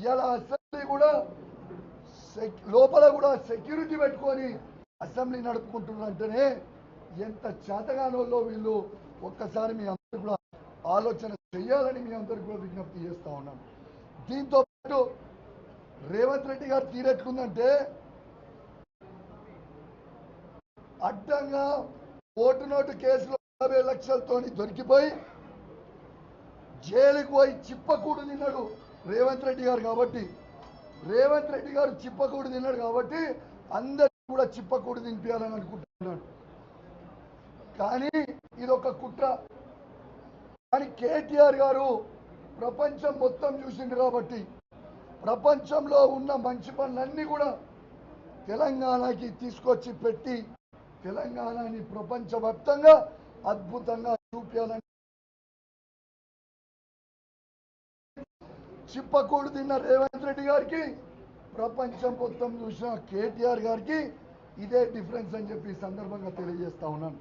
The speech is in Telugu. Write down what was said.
ఇలా అసెంబ్లీ కూడా లోపల కూడా సెక్యూరిటీ పెట్టుకొని అసెంబ్లీ నడుపుకుంటున్నారంటేనే ఎంత చేతగానోళ్ళో వీళ్ళు ఒక్కసారి మీ అందరూ కూడా ఆలోచన చేయాలని మీ అందరికీ కూడా విజ్ఞప్తి చేస్తా ఉన్నాను. దీంతో పాటు రేవంత్ రెడ్డి గారు తీరెట్లుందంటే అడ్డంగా ఓటు నోటు కేసులో 50 లక్షలతో దొరికిపోయి జైలుకు పోయి చిప్పకూడు తిన్నాడు రేవంత్ రెడ్డి గారు. కాబట్టి రేవంత్ రెడ్డి గారు చిప్పకూడు తిన్నాడు కాబట్టి అందరికీ కూడా చిప్పకూడు తినిపించాలని అనుకుంటున్నాడు. కానీ ఇదొక కుట్ర. కానీ కేటీఆర్ గారు ప్రపంచం మొత్తం చూసిండు కాబట్టి ప్రపంచంలో ఉన్న మంచి పనులన్నీ కూడా తెలంగాణకి తీసుకొచ్చి పెట్టి తెలంగాణని ప్రపంచవ్యాప్తంగా అద్భుతంగా చూపించాలని చిప్పకూడు తిన్న రేవంత్ రెడ్డి గారికి ప్రపంచం మొత్తం చూసిన కేటీఆర్ గారికి ఇదే డిఫరెన్స్ అని చెప్పి సందర్భంగా తెలియజేస్తా ఉన్నాను.